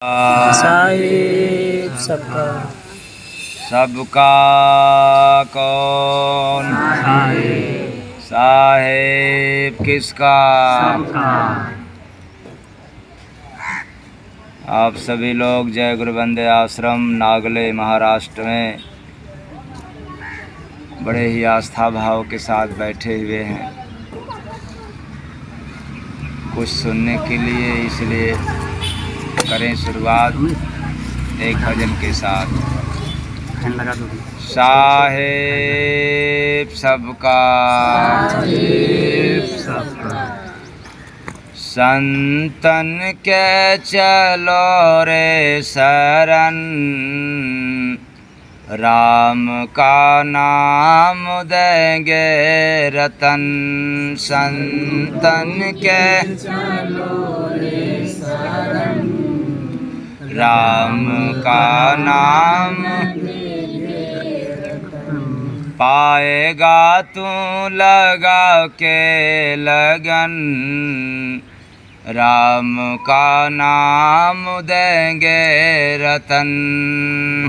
साहिब सबका सबका कौन साहिब किसका? सबका। आप सभी लोग जय गुरु वंदे आश्रम नागले महाराष्ट्र में बड़े ही आस्था भाव के साथ बैठे हुए हैं कुछ सुनने के लिए, इसलिए करें शुरुआत एक भजन के साथ। साहिब सबका संतन के चलो रे शरण, राम का नाम देंगे रतन। संतन के चलो रे शरण, राम का नाम पाएगा तू लगा के लगन, राम का नाम देंगे रतन।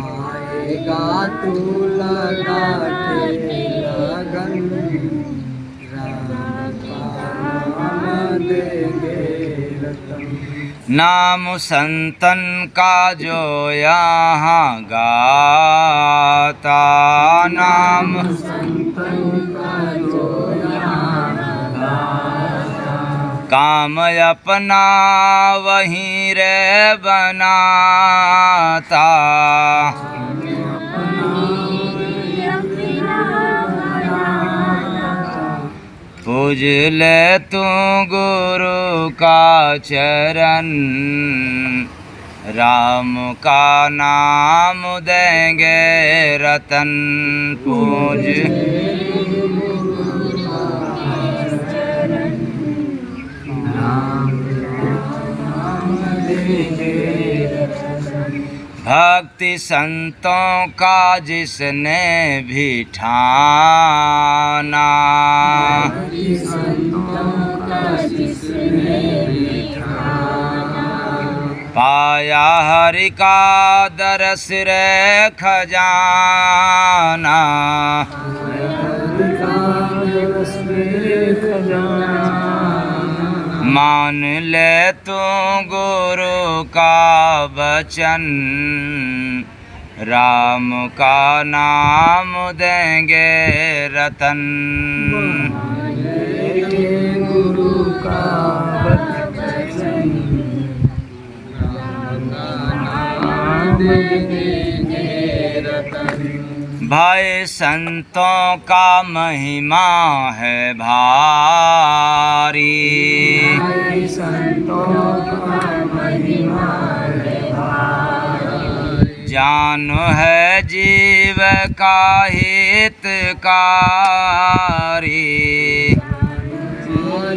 पाएगा तू लगा के लगन, राम का नाम देंगे रतन। नाम संतन का जो यहाँ गाता, नाम संतन का जो यहाँ गाता, काम अपना वहीं रे बनाता। पूज ले तू गुरु का चरण, राम का नाम देंगे रतन। पूज भक्ति संतों का जिसने भी ठाना, पाया हरि का दरस रे खजाना। मान ले तू गुरु का वचन, राम का नाम देंगे रतन। गुरु का वचन, राम का नाम देंगे रतन। भाई संतों का महिमा है भारी, संतों का महिमा है भारी। जान है जीव का हितकारी,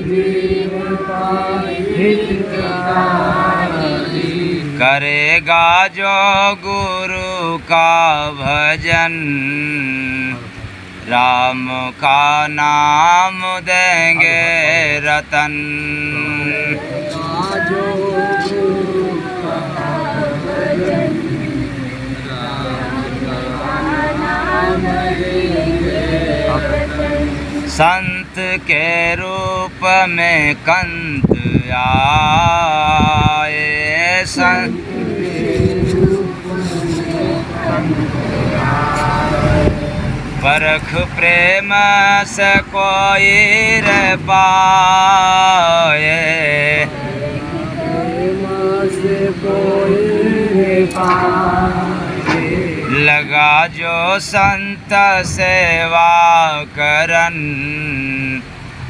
जीव का हितकारी। करेगा जो गुरु का भजन, राम का नाम देंगे रतन। संत के रूप में कंत आए, संत परख प्रेम से कोई रे पाए, लगा जो संत सेवा करन,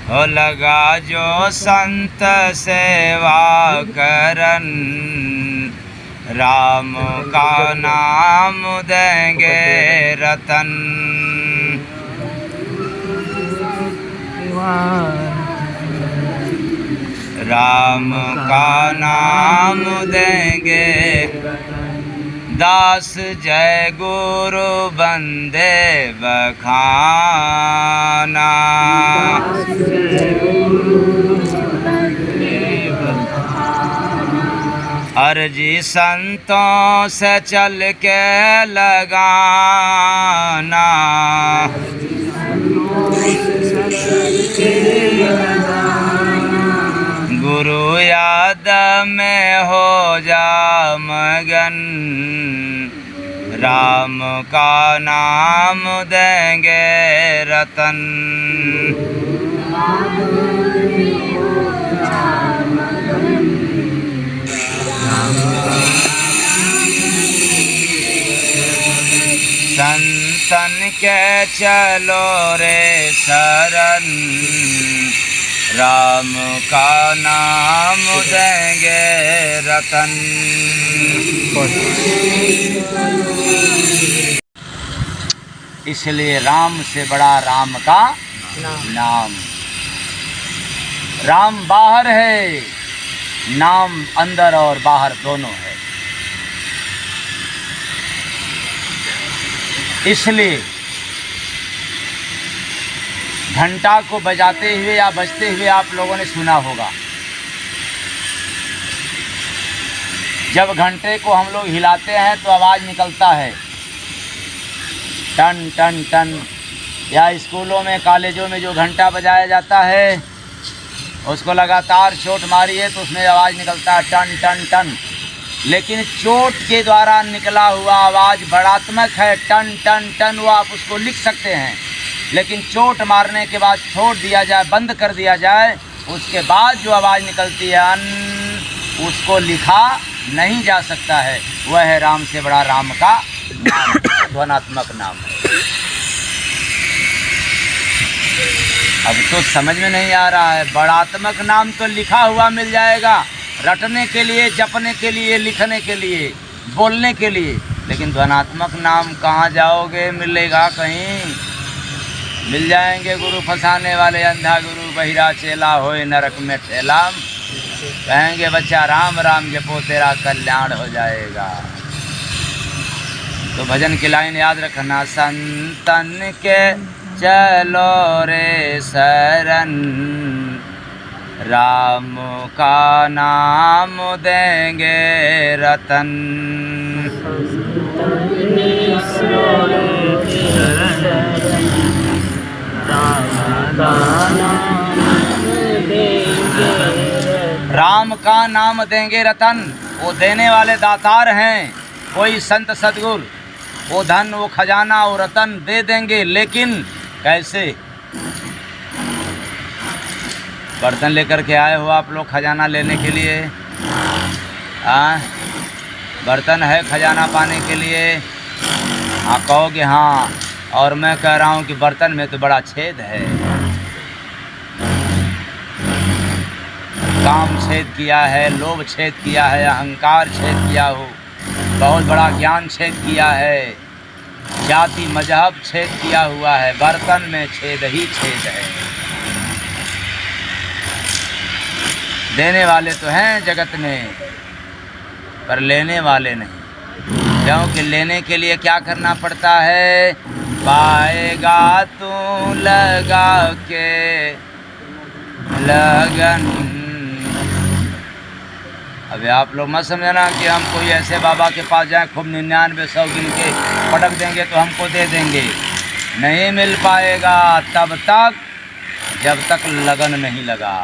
हो लगा जो संत सेवा करन, राम का नाम देंगे रतन। राम का नाम देंगे। दास जय गुरु बंदे बखाना, हर अर्जी संतों से चल के लगाना, गुरु याद में हो जा मगन, राम का नाम देंगे रतन। संतन के चलो रे शरण, राम का नाम देंगे रतन। इसलिए राम से बड़ा राम का नाम। राम बाहर है, नाम अंदर और बाहर दोनों है। इसलिए घंटा को बजाते हुए या बजते हुए आप लोगों ने सुना होगा। जब घंटे को हम लोग हिलाते हैं तो आवाज़ निकलता है टन टन टन। या स्कूलों में कॉलेजों में जो घंटा बजाया जाता है उसको लगातार चोट मारिए तो उसमें आवाज़ निकलता है टन टन टन। लेकिन चोट के द्वारा निकला हुआ आवाज़ बड़ात्मक है, टन टन टन, वो आप उसको लिख सकते हैं। लेकिन चोट मारने के बाद छोड़ दिया जाए, बंद कर दिया जाए, उसके बाद जो आवाज़ निकलती है अन, उसको लिखा नहीं जा सकता है। वह है राम से बड़ा राम का नाम, ध्वनात्मक नाम है। अब तो समझ में नहीं आ रहा है। बड़ात्मक नाम तो लिखा हुआ मिल जाएगा, रटने के लिए, जपने के लिए, लिखने के लिए, बोलने के लिए। लेकिन ध्वनात्मक नाम कहाँ जाओगे, मिलेगा कहीं? मिल जाएंगे गुरु फंसाने वाले, अंधा गुरु बहिरा चेला होए नरक में ठेला। कहेंगे बच्चा राम राम जपो तेरा कल्याण हो जाएगा। तो भजन की लाइन याद रखना, संतन के चलो रे शरण, राम का नाम देंगे रतन। राम का नाम देंगे रतन। वो देने वाले दातार हैं, कोई संत सदगुरु। वो धन, वो खजाना, वो रतन दे देंगे, लेकिन कैसे? बर्तन लेकर के आए हो आप लोग खजाना लेने के लिए? बर्तन है खजाना पाने के लिए? हाँ कहोगे हाँ, और मैं कह रहा हूँ कि बर्तन में तो बड़ा छेद है। काम छेद किया है, लोभ छेद किया है, अहंकार छेद किया हो, बहुत बड़ा ज्ञान छेद किया है, जाति मजहब छेद किया हुआ है। बर्तन में छेद ही छेद है। देने वाले तो हैं जगत में, पर लेने वाले नहीं। क्योंकि लेने के लिए क्या करना पड़ता है? पाएगा तू लगा के लगन। अभी आप लोग मत समझना कि हम कोई ऐसे बाबा के पास जाएं, खूब 99 गिन के पटक देंगे तो हमको दे देंगे। नहीं मिल पाएगा तब तक जब तक लगन नहीं लगा।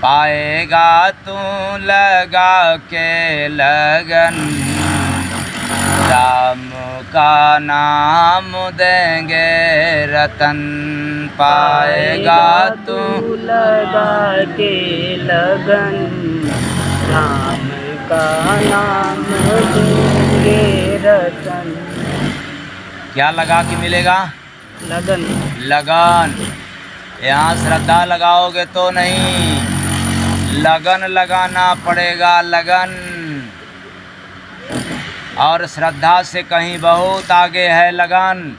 पाएगा तू लगा के लगन, राम का नाम देंगे रतन। पाएगा तू लगा के लगन, राम का नाम देंगे रतन। क्या लगा के मिलेगा? लगन। लगन। यहाँ श्रद्धा लगाओगे तो नहीं, लगन लगाना पड़ेगा, लगन। और श्रद्धा से कहीं बहुत आगे है लगन।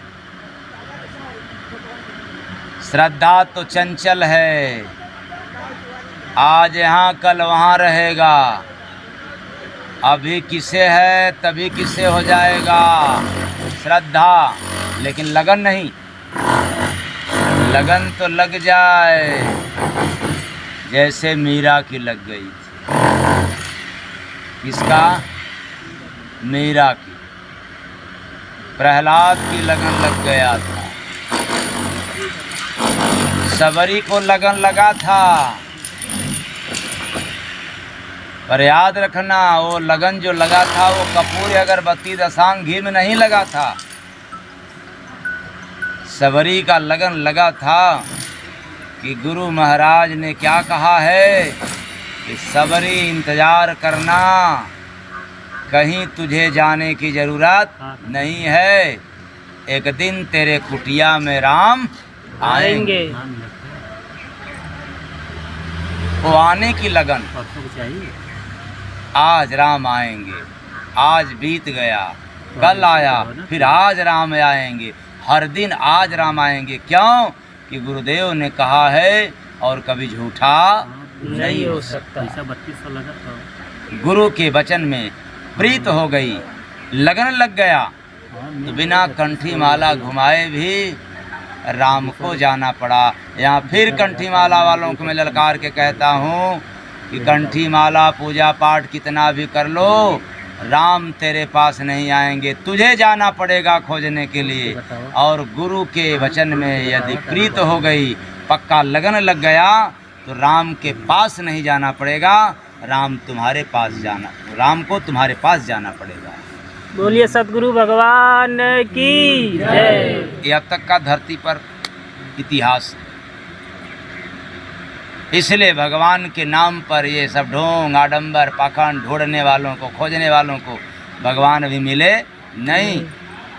श्रद्धा तो चंचल है, आज यहाँ कल वहाँ रहेगा। अभी किसे है तभी किसे हो जाएगा श्रद्धा, लेकिन लगन नहीं। लगन तो लग जाए जैसे मीरा की लग गई थी। किसका? मीरा की। प्रहलाद की लगन लग गया था, सबरी को लगन लगा था, पर याद रखना वो लगन जो लगा था वो कपूर अगरबत्ती दशांग घी में नहीं लगा था। सबरी का लगन लगा था कि गुरु महाराज ने क्या कहा है कि सबरी इंतजार करना, कहीं तुझे जाने की जरूरत नहीं है, एक दिन तेरे कुटिया में राम आएंगे। वो आने की लगन, आज राम आएंगे, आज बीत गया, कल आया, फिर आज राम आएंगे, हर दिन आज राम आएंगे। क्यों? कि गुरुदेव ने कहा है और कभी झूठा नहीं हो सकता। गुरु के वचन में प्रीत हो गई, लगन लग गया, तो बिना कंठी माला घुमाए भी राम को जाना पड़ा। यहाँ फिर कंठी माला वालों को मैं ललकार के कहता हूँ कि कंठी माला पूजा पाठ कितना भी कर लो, राम तेरे पास नहीं आएंगे, तुझे जाना पड़ेगा खोजने के लिए। और गुरु के वचन में यदि प्रीत हो गई, पक्का लगन लग गया, तो राम के पास नहीं जाना पड़ेगा, राम तुम्हारे पास जाना, राम को तुम्हारे पास जाना पड़ेगा। बोलिए सतगुरु भगवान की जय। ये अब तक का धरती पर इतिहास है। इसलिए भगवान के नाम पर ये सब ढोंग आडंबर पाखंड ढूंढने वालों को, खोजने वालों को भगवान भी मिले नहीं।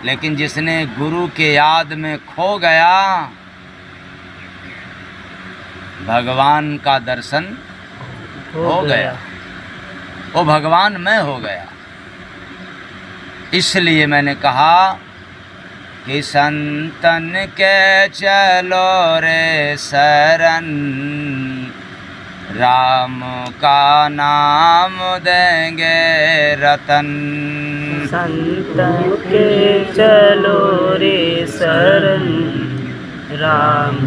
लेकिन जिसने गुरु के याद में खो गया, भगवान का दर्शन हो गया, वो भगवान में हो गया। इसलिए मैंने कहा कि संतन के चलो रे शरण, राम का नाम देंगे रतन। संतन के चलो रे शरण, राम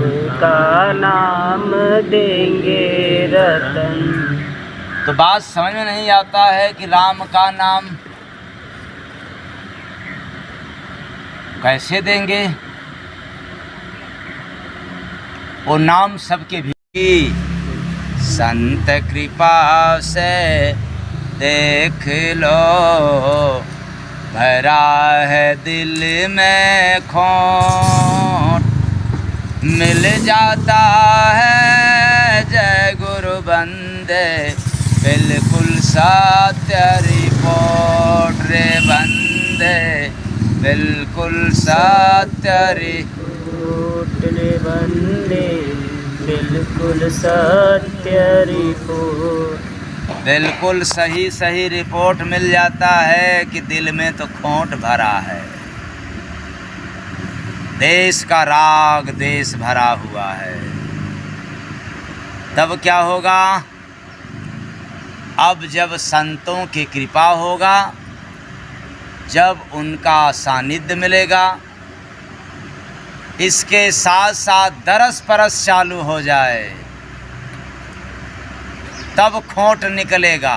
का नाम देंगे रतन। तो बात समझ में नहीं आता है कि राम का नाम कैसे देंगे? वो नाम सबके भी संत कृपा से देख लो, भरा है दिल में खोट, मिल जाता है जय गुरु बंदे, बिल्कुल सत्य रिपोर्ट रे बंदे, बिल्कुल सत्य रिपोर्ट रे बंदे, बिल्कुल सत्य रिपोर्ट। बिल्कुल सही सही रिपोर्ट मिल जाता है कि दिल में तो खोट भरा है, देश का राग देश भरा हुआ है। तब क्या होगा? अब जब संतों की कृपा होगा, जब उनका सानिध्य मिलेगा, इसके साथ साथ दरस परस चालू हो जाए, तब खोट निकलेगा।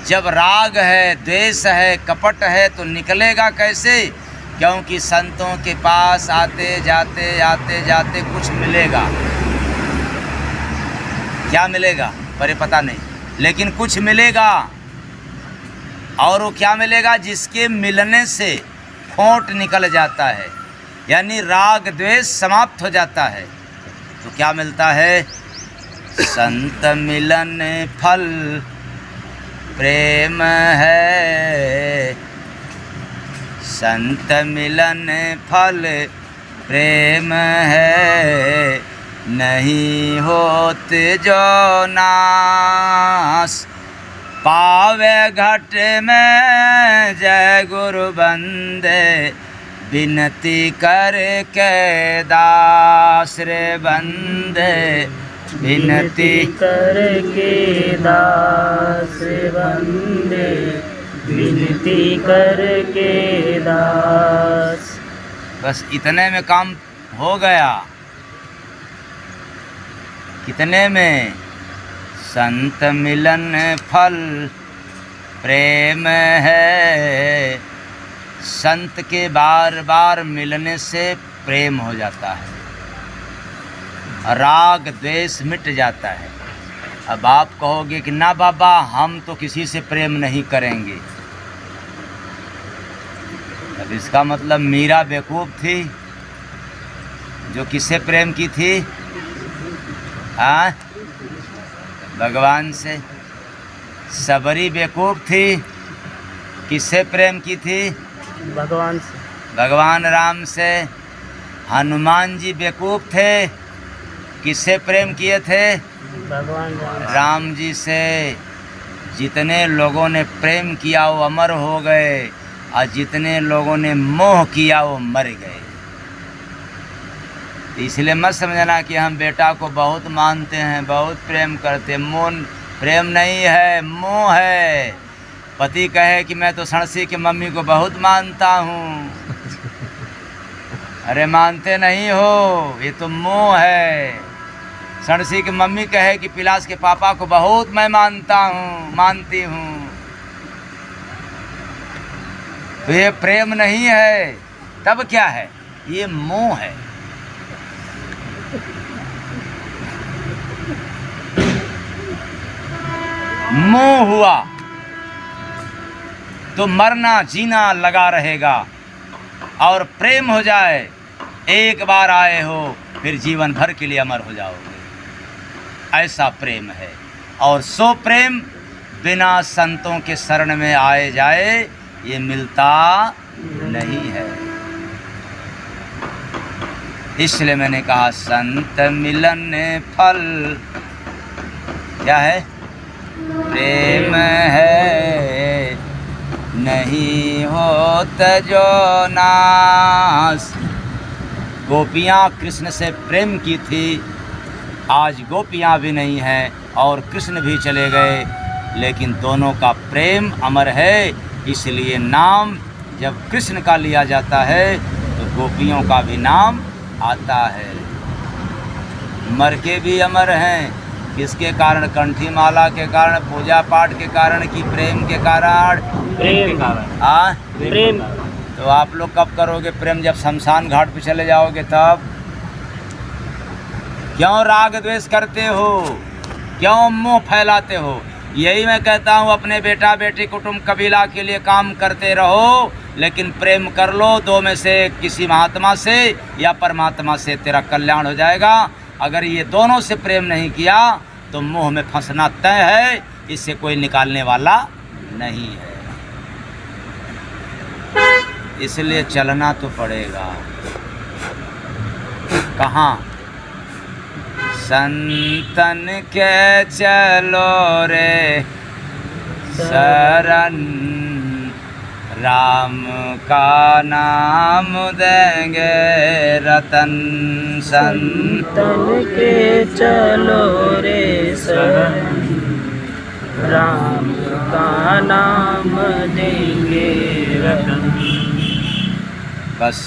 जब राग है, द्वेष है, कपट है, तो निकलेगा कैसे? क्योंकि संतों के पास आते जाते कुछ मिलेगा। क्या मिलेगा पर पता नहीं, लेकिन कुछ मिलेगा। और वो क्या मिलेगा? जिसके मिलने से खोट निकल जाता है, यानी राग द्वेष समाप्त हो जाता है। तो क्या मिलता है? संत मिलन फल प्रेम है, संत मिलन फल प्रेम है, नहीं होत जो नास, पावे घट में जय गुरु बंदे, विनती करके दास रे बंदे, विनती करके दास रे बंदे, विनती करके दास। बस इतने में काम हो गया। कितने में? संत मिलन फल प्रेम है। संत के बार बार मिलने से प्रेम हो जाता है, राग द्वेष मिट जाता है। अब आप कहोगे कि ना बाबा हम तो किसी से प्रेम नहीं करेंगे, अब इसका मतलब मीरा बेवकूफ़ थी जो किससे प्रेम की थी? हाँ, भगवान से। सबरी बेवकूफ़ थी, किससे प्रेम की थी? भगवान से। भगवान राम से। हनुमान जी बेवकूफ़ थे, किससे प्रेम किए थे? भगवान राम जी से। जितने लोगों ने प्रेम किया वो अमर हो गए, और जितने लोगों ने मोह किया वो मर गए। इसलिए मत समझना कि हम बेटा को बहुत मानते हैं, बहुत प्रेम करते हैं। मोह प्रेम नहीं है, मोह है। पति कहे कि मैं तो सणसी की मम्मी को बहुत मानता हूँ, अरे मानते नहीं हो, ये तो मोह है। सणसी की मम्मी कहे कि पिलास के पापा को बहुत मैं मानता हूँ, मानती हूँ, तो ये प्रेम नहीं है। तब क्या है? ये मोह है। मोह हुआ तो मरना जीना लगा रहेगा, और प्रेम हो जाए, एक बार आए हो फिर जीवन भर के लिए अमर हो जाओगे। ऐसा प्रेम है। और सो प्रेम बिना संतों के शरण में आए जाए ये मिलता नहीं है। इसलिए मैंने कहा संत मिलन फल क्या है? प्रेम है, नहीं होत जो नास। गोपियाँ कृष्ण से प्रेम की थी, आज गोपियाँ भी नहीं हैं और कृष्ण भी चले गए, लेकिन दोनों का प्रेम अमर है। इसलिए नाम जब कृष्ण का लिया जाता है तो गोपियों का भी नाम आता है। मर के भी अमर हैं, किसके कारण? कंठी माला के कारण, पूजा पाठ के कारण, कि प्रेम के कारण? प्रेम के कारण। हाँ, प्रेम। तो आप लोग कब करोगे प्रेम? जब शमशान घाट पे चले जाओगे तब। क्यों राग द्वेष करते हो? क्यों मोह फैलाते हो? यही मैं कहता हूँ, अपने बेटा बेटी कुटुंब कबीला के लिए काम करते रहो, लेकिन प्रेम कर लो। दो में से किसी महात्मा से या परमात्मा से तेरा कल्याण हो जाएगा। अगर ये दोनों से प्रेम नहीं किया तो मोह में फंसना तय है, इससे कोई निकालने वाला नहीं है। इसलिए चलना तो पड़ेगा। कहाँ? संतन के चलो रे शरण, राम का नाम देंगे रतन। संतन के चलो रे शरण, राम का नाम देंगे रतन। बस